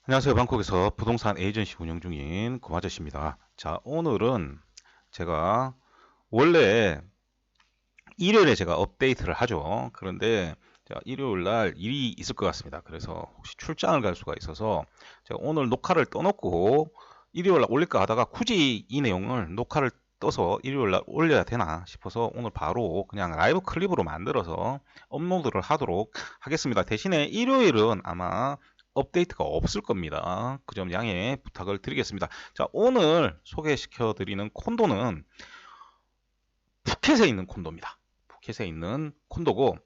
안녕하세요. 방콕에서 부동산 에이전시 운영 중인 고마저씨입니다. 자, 오늘은 제가 원래 일요일에 제가 업데이트를 하죠. 그런데 제가 일요일 날 일이 있을 것 같습니다. 그래서 혹시 출장을 갈 수가 있어서 제가 오늘 녹화를 떠놓고 일요일 날 올릴까 하다가 굳이 이 내용을 녹화를 떠서 일요일 날 올려야 되나 싶어서 오늘 바로 그냥 라이브 클립으로 만들어서 업로드를 하도록 하겠습니다. 대신에 일요일은 아마 업데이트가 없을 겁니다. 그 점 양해 부탁을 드리겠습니다. 자, 오늘 소개시켜 드리는 콘도는 푸켓에 있는 콘도입니다. 푸켓에 있는 콘도고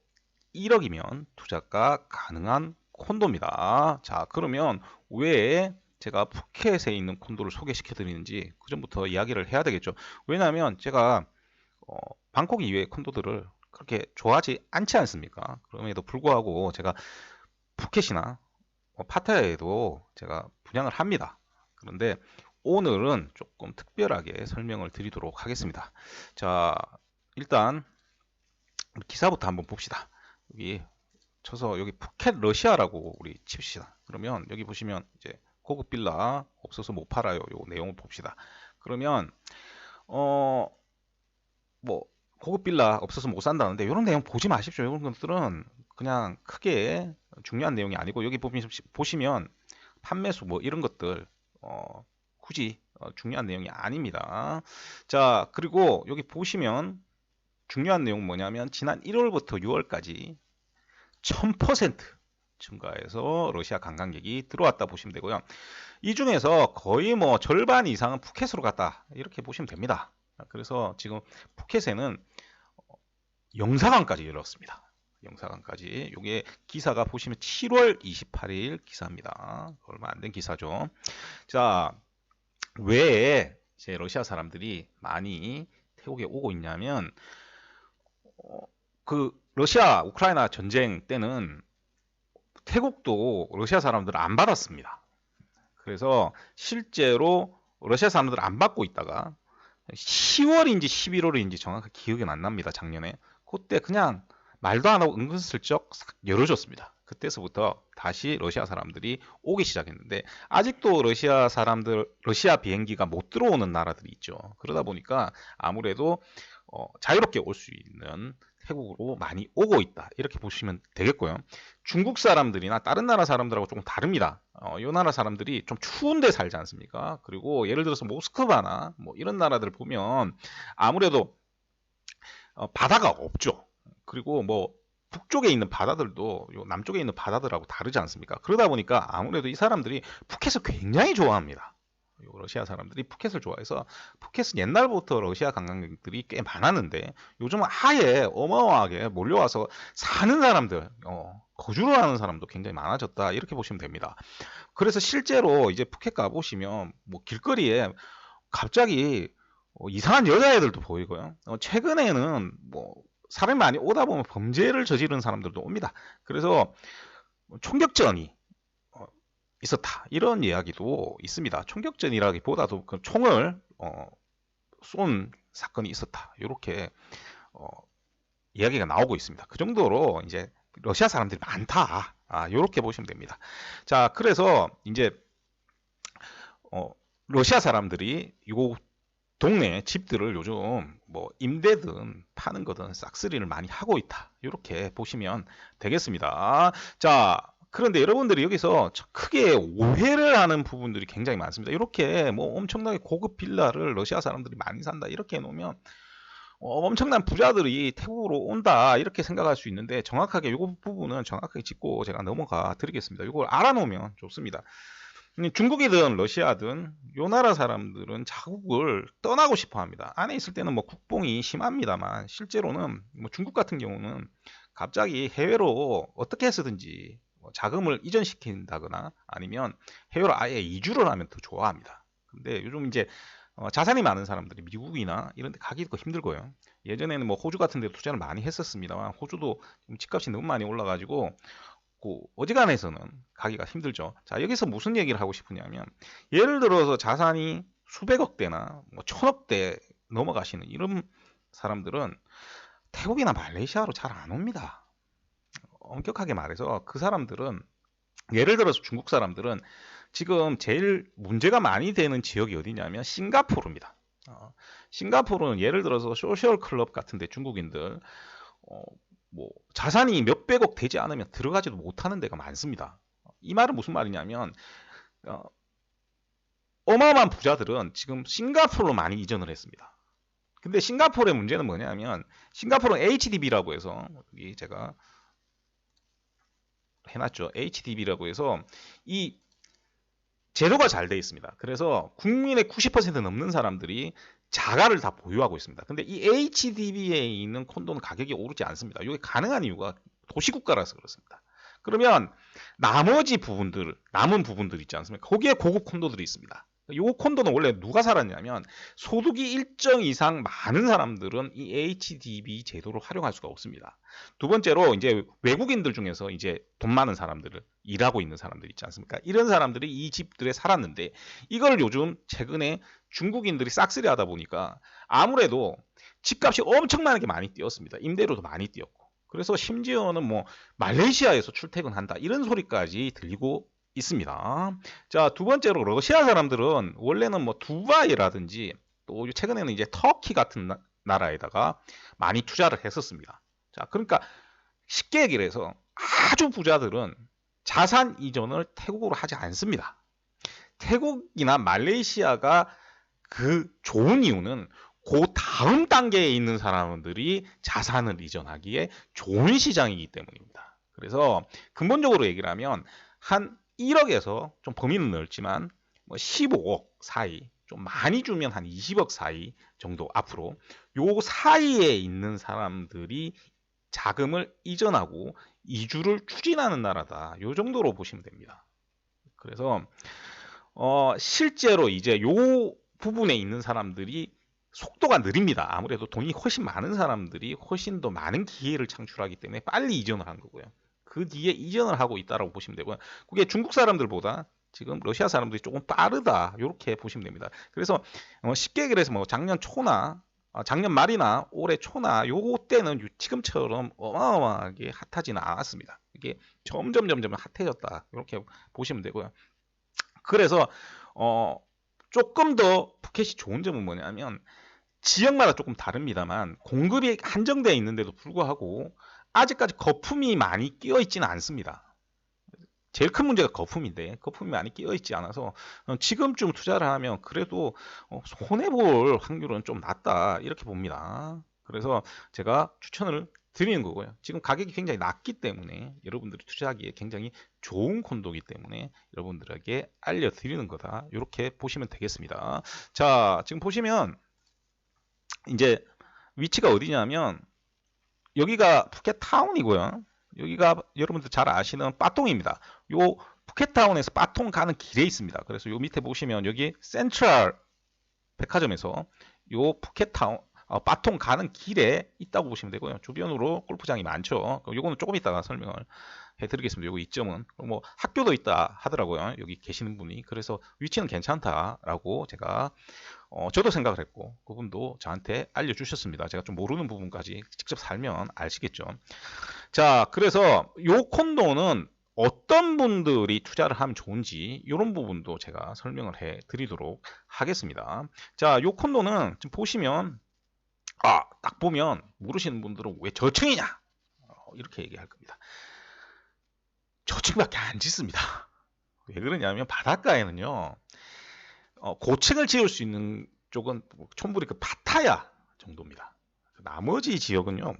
1억이면 투자가 가능한 콘도입니다. 자, 그러면 왜 제가 푸켓에 있는 콘도를 소개시켜 드리는지 그 전부터 이야기를 해야 되겠죠. 왜냐하면 제가 어, 방콕 이외의 콘도들을 그렇게 좋아하지 않지 않습니까? 그럼에도 불구하고 제가 푸켓이나 파타야에도 제가 분양을 합니다. 그런데 오늘은 조금 특별하게 설명을 드리도록 하겠습니다. 자, 일단 기사부터 한번 봅시다. 여기 쳐서 여기 푸켓 러시아라고 우리 칩시다. 그러면 여기 보시면 이제 고급 빌라 없어서 못 팔아요. 요 내용을 봅시다. 그러면 어 뭐 고급 빌라 없어서 못 산다는데 이런 내용 보지 마십시오. 이런 것들은 그냥 크게 중요한 내용이 아니고 여기 보시면 판매수 뭐 이런 것들 굳이 중요한 내용이 아닙니다. 자, 그리고 여기 보시면 중요한 내용 뭐냐면 지난 1월부터 6월까지 1000% 증가해서 러시아 관광객이 들어왔다 보시면 되고요. 이 중에서 거의 뭐 절반 이상은 푸켓으로 갔다 이렇게 보시면 됩니다. 그래서 지금 푸켓에는 영사관까지 열었습니다. 영사관까지. 이게 기사가 보시면 7월 28일 기사입니다. 얼마 안 된 기사죠. 자, 왜 이제 러시아 사람들이 많이 태국에 오고 있냐면 그 러시아 우크라이나 전쟁 때는 태국도 러시아 사람들을 안 받았습니다. 그래서 실제로 러시아 사람들 안 받고 있다가 10월인지 11월인지 정확하게 기억이 안 납니다. 작년에. 그때 그냥 말도 안 하고 은근슬쩍 열어줬습니다. 그때서부터 다시 러시아 사람들이 오기 시작했는데 아직도 러시아 사람들, 러시아 비행기가 못 들어오는 나라들이 있죠. 그러다 보니까 아무래도 자유롭게 올 수 있는 태국으로 많이 오고 있다. 이렇게 보시면 되겠고요. 중국 사람들이나 다른 나라 사람들하고 조금 다릅니다. 이 나라 사람들이 좀 추운 데 살지 않습니까? 그리고 예를 들어서 모스크바나 뭐 이런 나라들 보면 아무래도 바다가 없죠. 그리고 뭐 북쪽에 있는 바다들도 요 남쪽에 있는 바다들하고 다르지 않습니까? 그러다 보니까 아무래도 이 사람들이 푸켓을 굉장히 좋아합니다. 러시아 사람들이 푸켓을 좋아해서 푸켓은 옛날부터 러시아 관광객들이 꽤 많았는데 요즘은 아예 어마어마하게 몰려와서 사는 사람들, 거주를 하는 사람도 굉장히 많아졌다 이렇게 보시면 됩니다. 그래서 실제로 이제 푸켓 가보시면 뭐 길거리에 갑자기 이상한 여자애들도 보이고요. 최근에는 뭐 사람이 많이 오다 보면 범죄를 저지른 사람들도 옵니다. 그래서 총격전이 있었다. 이런 이야기도 있습니다. 총격전이라기보다도 그 총을 쏜 사건이 있었다. 이렇게 어, 이야기가 나오고 있습니다. 그 정도로 이제 러시아 사람들이 많다. 이렇게 보시면 됩니다. 자, 그래서 이제 어, 러시아 사람들이 요 동네 집들을 요즘 뭐 임대든 파는 거든 싹쓸이를 많이 하고 있다. 이렇게 보시면 되겠습니다. 자, 그런데 여러분들이 여기서 크게 오해를 하는 부분들이 굉장히 많습니다. 이렇게 뭐 엄청나게 고급 빌라를 러시아 사람들이 많이 산다. 이렇게 해놓으면 엄청난 부자들이 태국으로 온다. 이렇게 생각할 수 있는데 정확하게 이 부분은 정확하게 짚고 제가 넘어가 드리겠습니다. 이걸 알아놓으면 좋습니다. 중국이든 러시아든 요 나라 사람들은 자국을 떠나고 싶어 합니다. 안에 있을 때는 뭐 국뽕이 심합니다만 실제로는 뭐 중국 같은 경우는 갑자기 해외로 어떻게 해서든지 뭐 자금을 이전시킨다거나 아니면 해외로 아예 이주를 하면 더 좋아합니다. 근데 요즘 이제 자산이 많은 사람들이 미국이나 이런 데 가기도 힘들고요. 예전에는 뭐 호주 같은 데 투자를 많이 했었습니다만 호주도 집값이 너무 많이 올라가지고 어지간해서는 가기가 힘들죠. 자, 여기서 무슨 얘기를 하고 싶으냐면 예를 들어서 자산이 수백억 대나 뭐 천억 대 넘어가시는 이런 사람들은 태국이나 말레이시아로 잘 안 옵니다. 엄격하게 말해서 그 사람들은 예를 들어서 중국 사람들은 지금 제일 문제가 많이 되는 지역이 어디냐면 싱가포르입니다. 싱가포르는 예를 들어서 소셜 클럽 같은데 중국인들 어, 뭐 자산이 몇백억 되지 않으면 들어가지도 못하는 데가 많습니다. 이 말은 무슨 말이냐면 어, 어마어마한 부자들은 지금 싱가포르로 많이 이전을 했습니다. 근데 싱가포르의 문제는 뭐냐면 싱가포르는 HDB라고 해서 여기 제가 해놨죠. HDB라고 해서 이 제도가 잘 되어 있습니다. 그래서 국민의 90% 넘는 사람들이 자가를 다 보유하고 있습니다. 근데 이 HDB에 있는 콘도는 가격이 오르지 않습니다. 이게 가능한 이유가 도시국가라서 그렇습니다. 그러면 나머지 부분들, 남은 부분들 있지 않습니까? 거기에 고급 콘도들이 있습니다. 이 콘도는 원래 누가 살았냐면 소득이 일정 이상 많은 사람들은 이 HDB 제도를 활용할 수가 없습니다. 두 번째로 이제 외국인들 중에서 이제 돈 많은 사람들을 일하고 있는 사람들 있지 않습니까? 이런 사람들이 이 집들에 살았는데 이걸 요즘 최근에 중국인들이 싹쓸이 하다 보니까 아무래도 집값이 엄청나게 많이 뛰었습니다. 임대료도 많이 뛰었고. 그래서 심지어는 뭐 말레이시아에서 출퇴근한다 이런 소리까지 들리고 있습니다. 자, 두 번째로 러시아 사람들은 원래는 뭐 두바이라든지 또 최근에는 이제 터키 같은 나라에다가 많이 투자를 했었습니다. 자, 그러니까 쉽게 얘기를 해서 아주 부자들은 자산 이전을 태국으로 하지 않습니다. 태국이나 말레이시아가 그 좋은 이유는 그 다음 단계에 있는 사람들이 자산을 이전하기에 좋은 시장이기 때문입니다. 그래서 근본적으로 얘기를 하면 한 1억에서 좀 범위는 넓지만 뭐 15억 사이, 좀 많이 주면 한 20억 사이 정도 앞으로 요 사이에 있는 사람들이 자금을 이전하고 이주를 추진하는 나라다. 요 정도로 보시면 됩니다. 그래서 실제로 이제 요 부분에 있는 사람들이 속도가 느립니다. 아무래도 돈이 훨씬 많은 사람들이 훨씬 더 많은 기회를 창출하기 때문에 빨리 이전을 한 거고요. 그 뒤에 이전을 하고 있다라고 보시면 되고요. 그게 중국 사람들보다 지금 러시아 사람들이 조금 빠르다. 이렇게 보시면 됩니다. 그래서 쉽게 얘기를 해서 뭐 작년 초나 작년 말이나 올해 초나 요거 때는 지금처럼 어마어마하게 핫하지는 않았습니다. 이게 점점 핫해졌다. 이렇게 보시면 되고요. 그래서 조금 더 푸켓이 좋은 점은 뭐냐면 지역마다 조금 다릅니다만 공급이 한정되어 있는데도 불구하고 아직까지 거품이 많이 끼어 있지는 않습니다. 제일 큰 문제가 거품인데 거품이 많이 끼어 있지 않아서 지금쯤 투자를 하면 그래도 손해볼 확률은 좀 낮다 이렇게 봅니다. 그래서 제가 추천을 드리는 거고요. 지금 가격이 굉장히 낮기 때문에 여러분들이 투자하기에 굉장히 좋은 콘도이기 때문에 여러분들에게 알려드리는 거다. 이렇게 보시면 되겠습니다. 자, 지금 보시면 이제 위치가 어디냐면 여기가 푸켓타운이고요. 여기가 여러분들 잘 아시는 빠통입니다. 요 푸켓타운에서 빠통 가는 길에 있습니다. 그래서 요 밑에 보시면 여기 센트럴 백화점에서 요 푸켓타운 빠통 가는 길에 있다고 보시면 되고요. 주변으로 골프장이 많죠. 요거는 조금 이따가 설명을 해드리겠습니다. 요거 이점은 뭐 학교도 있다 하더라고요. 여기 계시는 분이. 그래서 위치는 괜찮다라고 제가 저도 생각을 했고 그분도 저한테 알려주셨습니다. 제가 좀 모르는 부분까지 직접 살면 아시겠죠. 자, 그래서 요 콘도는 어떤 분들이 투자를 하면 좋은지 이런 부분도 제가 설명을 해 드리도록 하겠습니다. 자, 요 콘도는 지금 보시면 딱 보면 물으시는 분들은 왜 저층이냐 이렇게 얘기할 겁니다. 저층밖에 안 짓습니다. 왜 그러냐면 바닷가에는요 고층을 지을 수 있는 쪽은 촌불이 그 파타야 정도입니다. 나머지 지역은요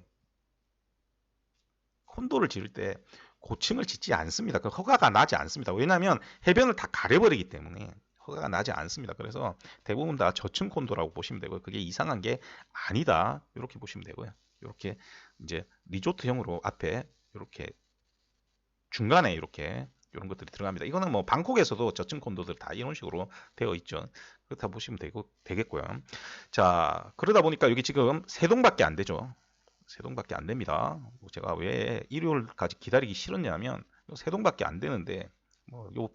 콘도를 지을 때 고층을 짓지 않습니다. 그 허가가 나지 않습니다. 왜냐하면 해변을 다 가려버리기 때문에 허가가 나지 않습니다. 그래서 대부분 다 저층 콘도라고 보시면 되고요. 그게 이상한 게 아니다. 이렇게 보시면 되고요. 이렇게 이제 리조트형으로 앞에 이렇게 중간에 이렇게 이런 것들이 들어갑니다. 이거는 뭐 방콕에서도 저층 콘도들 다 이런 식으로 되어 있죠. 그렇다 보시면 되겠고요. 자, 그러다 보니까 여기 지금 세 동밖에 안 되죠. 세 동밖에 안 됩니다. 제가 왜 일요일까지 기다리기 싫었냐면 세 동밖에 안 되는데 뭐 요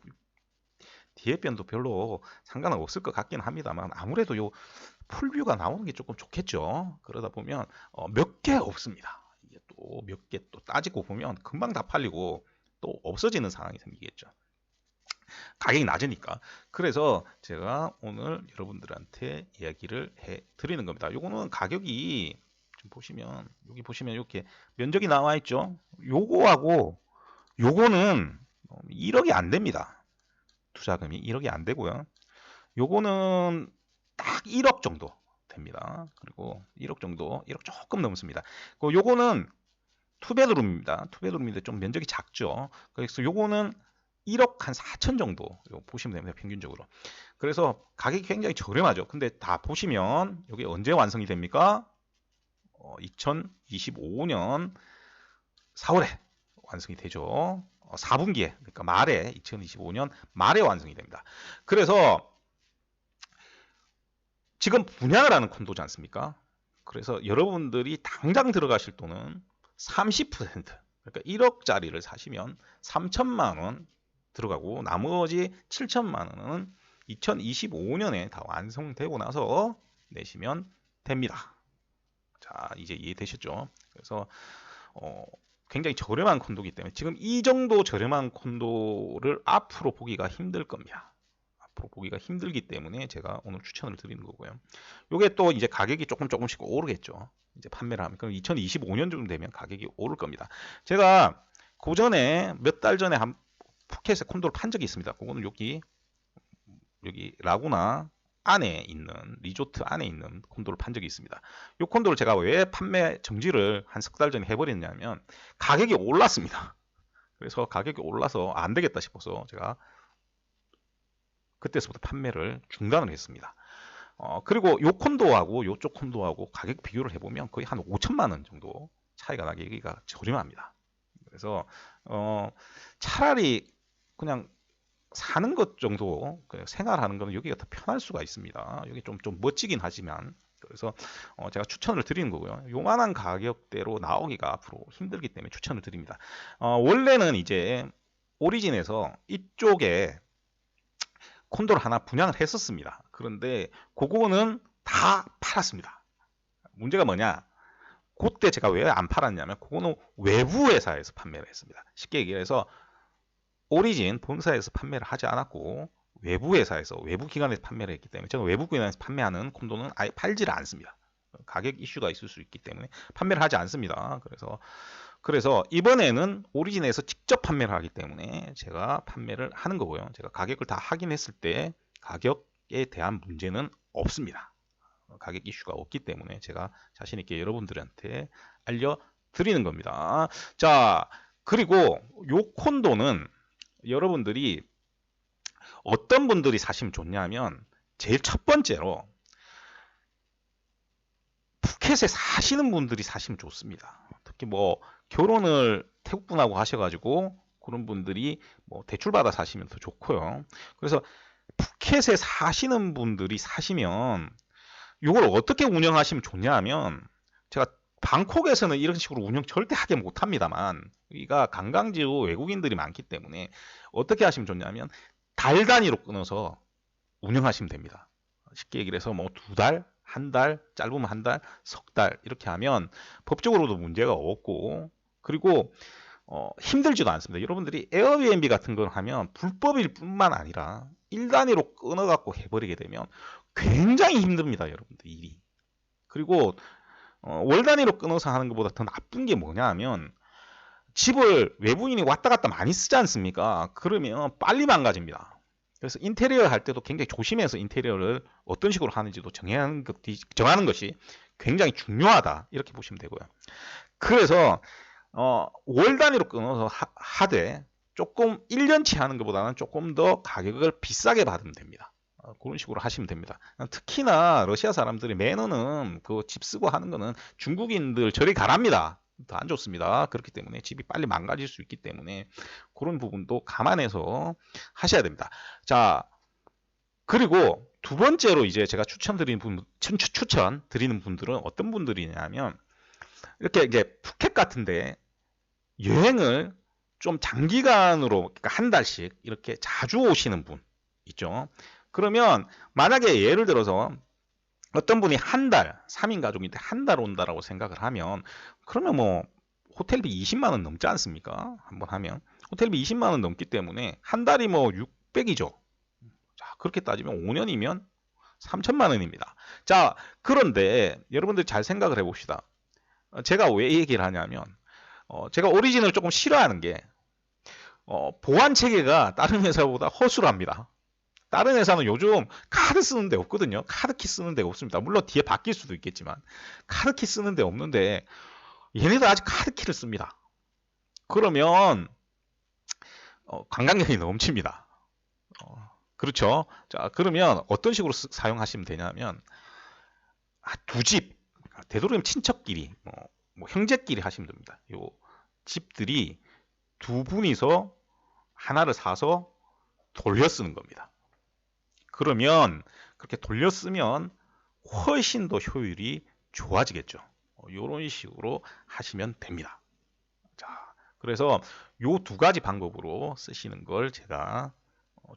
뒤에 변도 별로 상관은 없을 것 같긴 합니다만 아무래도 요 풀뷰가 나오는 게 조금 좋겠죠. 그러다 보면 몇 개 없습니다. 이게 또 몇 개 또 따지고 보면 금방 다 팔리고 또 없어지는 상황이 생기겠죠. 가격이 낮으니까. 그래서 제가 오늘 여러분들한테 이야기를 해 드리는 겁니다. 요거는 가격이 좀 보시면, 여기 보시면 이렇게 면적이 나와 있죠. 요거하고 요거는 1억이 안 됩니다. 투자금이 1억이 안 되고요. 요거는 딱 1억 정도 됩니다. 그리고 1억 정도, 1억 조금 넘습니다. 요거는 투베드룸입니다. 투베드룸인데 좀 면적이 작죠. 그래서 요거는 1억 한 4천 정도 보시면 됩니다. 평균적으로. 그래서 가격이 굉장히 저렴하죠. 근데 다 보시면 여기 언제 완성이 됩니까? 2025년 4월에 완성이 되죠. 4분기에, 그러니까 말에, 2025년 말에 완성이 됩니다. 그래서 지금 분양을 하는 콘도지 않습니까? 그래서 여러분들이 당장 들어가실 돈은 30%, 그러니까 1억짜리를 사시면 3천만 원 들어가고 나머지 7천만 원은 2025년에 다 완성되고 나서 내시면 됩니다. 자, 이제 이해되셨죠? 그래서 굉장히 저렴한 콘도이기 때문에 지금 이 정도 저렴한 콘도를 앞으로 보기가 힘들 겁니다. 앞으로 보기가 힘들기 때문에 제가 오늘 추천을 드리는 거고요. 요게 또 이제 가격이 조금씩 오르겠죠. 이제 판매를 하면. 그럼 2025년 정도 되면 가격이 오를 겁니다. 제가 그 전에 몇 달 전에 한 푸켓에 콘도를 판 적이 있습니다. 그거는 여기 라구나 안에 있는, 리조트 안에 있는 콘도를 판 적이 있습니다. 이 콘도를 제가 왜 판매 정지를 한 석 달 전에 해버렸냐면 가격이 올랐습니다. 그래서 가격이 올라서 안 되겠다 싶어서 제가 그때서부터 판매를 중단을 했습니다. 그리고 요 콘도하고 요쪽 콘도하고 가격 비교를 해보면 거의 한 5천만 원 정도 차이가 나게 여기가 저렴합니다. 그래서 차라리 그냥 사는 것 정도, 생활하는 거는 여기가 더 편할 수가 있습니다. 여기 좀 멋지긴 하지만. 그래서 제가 추천을 드리는 거고요. 요만한 가격대로 나오기가 앞으로 힘들기 때문에 추천을 드립니다. 원래는 이제 오리진에서 이쪽에 콘도를 하나 분양을 했었습니다. 그런데 그거는 다 팔았습니다. 문제가 뭐냐? 그때 제가 왜 안 팔았냐면 그거는 외부 회사에서 판매를 했습니다. 쉽게 얘기해서 오리진 본사에서 판매를 하지 않았고 외부 회사에서, 외부 기관에서 판매를 했기 때문에 저는 외부 기관에서 판매하는 콘도는 아예 팔지를 않습니다. 가격 이슈가 있을 수 있기 때문에 판매를 하지 않습니다. 그래서 이번에는 오리진에서 직접 판매를 하기 때문에 제가 판매를 하는 거고요. 제가 가격을 다 확인했을 때 가격에 대한 문제는 없습니다. 가격 이슈가 없기 때문에 제가 자신 있게 여러분들한테 알려드리는 겁니다. 자, 그리고 요 콘도는 여러분들이 어떤 분들이 사시면 좋냐면 제일 첫 번째로 푸켓에 사시는 분들이 사시면 좋습니다. 특히 뭐 결혼을 태국 분하고 하셔가지고 그런 분들이 뭐 대출 받아 사시면 더 좋고요. 그래서 푸켓에 사시는 분들이 사시면 이걸 어떻게 운영하시면 좋냐 하면 제가 방콕에서는 이런 식으로 운영 절대 하게 못합니다만 여기가 관광지로 외국인들이 많기 때문에 어떻게 하시면 좋냐면 달 단위로 끊어서 운영하시면 됩니다. 쉽게 얘기를 해서 뭐 2달, 한 달, 짧으면 한 달, 석 달 이렇게 하면 법적으로도 문제가 없고 그리고 힘들지도 않습니다. 여러분들이 에어비앤비 같은 걸 하면 불법일 뿐만 아니라 1단위로 끊어갖고 해버리게 되면 굉장히 힘듭니다. 여러분들 일이. 그리고 월 단위로 끊어서 하는 것보다 더 나쁜 게 뭐냐 하면 집을 외부인이 왔다 갔다 많이 쓰지 않습니까? 그러면 빨리 망가집니다. 그래서 인테리어 할 때도 굉장히 조심해서 인테리어를 어떤 식으로 하는지도 정하는 것이 굉장히 중요하다. 이렇게 보시면 되고요. 그래서 월 단위로 끊어서 하되 조금 1년치 하는 것보다는 조금 더 가격을 비싸게 받으면 됩니다. 그런 식으로 하시면 됩니다. 특히나 러시아 사람들이 매너는 그 집 쓰고 하는 거는 중국인들 저리 가랍니다. 더 안 좋습니다. 그렇기 때문에 집이 빨리 망가질 수 있기 때문에 그런 부분도 감안해서 하셔야 됩니다. 자, 그리고 두 번째로 이제 제가 추천 드리는 분들은 어떤 분들이냐면 이렇게 이제 푸켓 같은데 여행을 좀 장기간으로, 그러니까 한 달씩 이렇게 자주 오시는 분 있죠. 그러면 만약에 예를 들어서 어떤 분이 한 달, 3인 가족인데 한 달 온다라고 생각을 하면 그러면 뭐 호텔비 20만 원 넘지 않습니까? 한번 하면 호텔비 20만 원 넘기 때문에 한 달이 뭐 600이죠. 자, 그렇게 따지면 5년이면 3천만 원입니다. 자, 그런데 여러분들 잘 생각을 해봅시다. 제가 왜 얘기를 하냐면 제가 오리진을 조금 싫어하는 게 보안 체계가 다른 회사보다 허술합니다. 다른 회사는 요즘 카드 쓰는 데 없거든요. 카드키 쓰는 데가 없습니다. 물론 뒤에 바뀔 수도 있겠지만 카드키 쓰는 데 없는데 얘네들 아직 카드키를 씁니다. 그러면 관광객이 넘칩니다. 그렇죠. 자, 그러면 어떤 식으로 사용하시면 되냐면 두 집, 되도록이면 친척끼리, 뭐 형제끼리 하시면 됩니다. 요 집들이 두 분이서 하나를 사서 돌려 쓰는 겁니다. 그러면 그렇게 돌려 쓰면 훨씬 더 효율이 좋아지겠죠. 이런 식으로 하시면 됩니다. 자, 그래서 요 두 가지 방법으로 쓰시는 걸 제가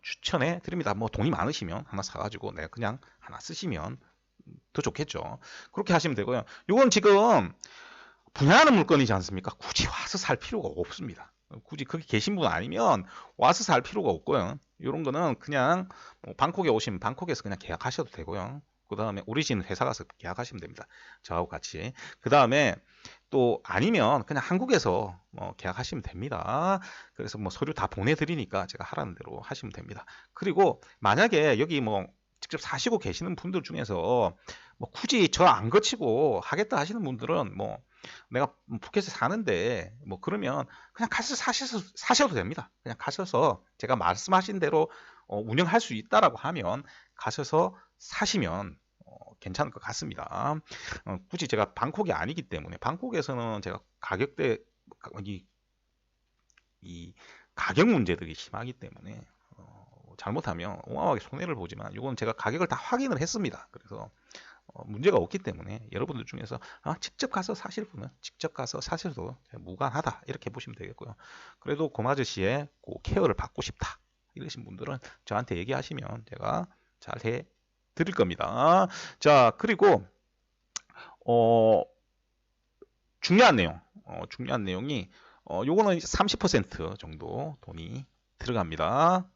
추천해 드립니다. 뭐 돈이 많으시면 하나 사가지고 내가 그냥 하나 쓰시면 더 좋겠죠. 그렇게 하시면 되고요. 이건 지금 분양하는 물건이지 않습니까? 굳이 와서 살 필요가 없습니다. 굳이 거기 계신 분 아니면 와서 살 필요가 없고요. 이런 거는 그냥 방콕에 오시면 방콕에서 그냥 계약하셔도 되고요. 그 다음에 오리진 회사 가서 계약하시면 됩니다. 저하고 같이. 그 다음에 또 아니면 그냥 한국에서 계약하시면 됩니다. 그래서 뭐 서류 다 보내드리니까 제가 하라는 대로 하시면 됩니다. 그리고 만약에 여기 뭐 직접 사시고 계시는 분들 중에서 뭐 굳이 저 안 거치고 하겠다 하시는 분들은 뭐 내가 푸켓에 사는데 뭐 그러면 그냥 가서 사셔도 됩니다. 그냥 가셔서 제가 말씀하신 대로 운영할 수 있다라고 하면 가셔서 사시면 괜찮을 것 같습니다. 굳이 제가 방콕이 아니기 때문에 방콕에서는 제가 가격대 이 가격 문제들이 심하기 때문에 잘못하면 어마어마하게 손해를 보지만 이건 제가 가격을 다 확인을 했습니다. 그래서 문제가 없기 때문에 여러분들 중에서 직접 가서 사실 분은 직접 가서 사셔도 무관하다 이렇게 보시면 되겠고요. 그래도 고마저씨의 케어를 받고 싶다 이러신 분들은 저한테 얘기하시면 제가 잘 해 드릴 겁니다. 자, 그리고 중요한 내용이 요거는 30% 정도 돈이 들어갑니다.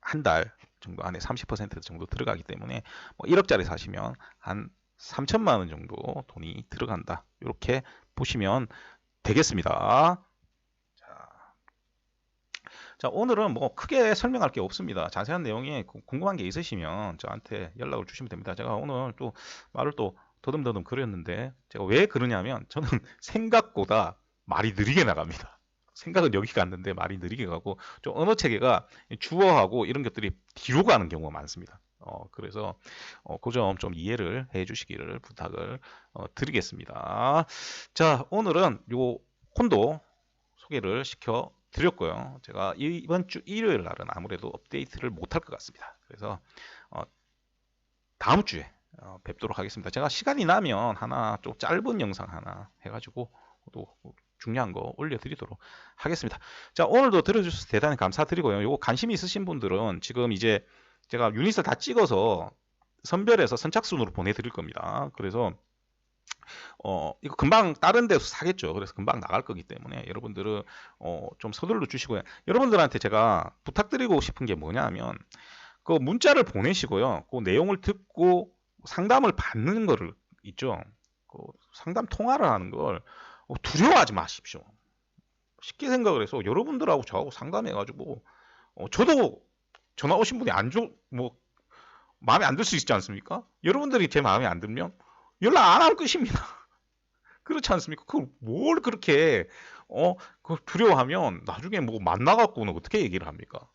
한 달 정도 안에 30% 정도 들어가기 때문에 1억짜리 사시면 한 3천만 원 정도 돈이 들어간다. 이렇게 보시면 되겠습니다. 자, 오늘은 뭐 크게 설명할 게 없습니다. 자세한 내용에 궁금한 게 있으시면 저한테 연락을 주시면 됩니다. 제가 오늘 또 말을 또 더듬더듬 그렸는데 제가 왜 그러냐면 저는 생각보다 말이 느리게 나갑니다. 생각은 여기 갔는데 말이 느리게 가고 좀 언어 체계가 주어하고 이런 것들이 뒤로 가는 경우가 많습니다. 그래서 그 점 좀 이해를 해 주시기를 부탁을 드리겠습니다. 자, 오늘은 요 콘도 소개를 시켜 드렸고요. 제가 이번 주 일요일 날은 아무래도 업데이트를 못할 것 같습니다. 그래서 다음 주에 뵙도록 하겠습니다. 제가 시간이 나면 하나 좀 짧은 영상 하나 해가지고 또 중요한 거 올려드리도록 하겠습니다. 자, 오늘도 들어주셔서 대단히 감사드리고요. 요거 관심 있으신 분들은 지금 이제 제가 유닛을 다 찍어서 선별해서 선착순으로 보내드릴 겁니다. 그래서 이거 금방 다른 데서 사겠죠. 그래서 금방 나갈 거기 때문에 여러분들은 좀 서둘러 주시고요. 여러분들한테 제가 부탁드리고 싶은 게 뭐냐면 그 문자를 보내시고요. 그 내용을 듣고 상담을 받는 거를 있죠. 그 상담 통화를 하는 걸 두려워하지 마십시오. 쉽게 생각을 해서 여러분들하고 저하고 상담해가지고 저도 전화 오신 분이 뭐 마음에 안 들 수 있지 않습니까? 여러분들이 제 마음에 안 들면 연락 안 할 것입니다. 그렇지 않습니까? 그걸 뭘 그렇게 그걸 두려워하면 나중에 뭐 만나갖고는 어떻게 얘기를 합니까?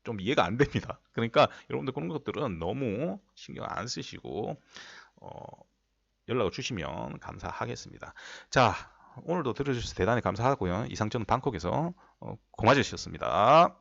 좀 이해가 안 됩니다. 그러니까 여러분들 그런 것들은 너무 신경 안 쓰시고 연락을 주시면 감사하겠습니다. 자, 오늘도 들어주셔서 대단히 감사하고요. 이상 저는 방콕에서 고마주셨습니다.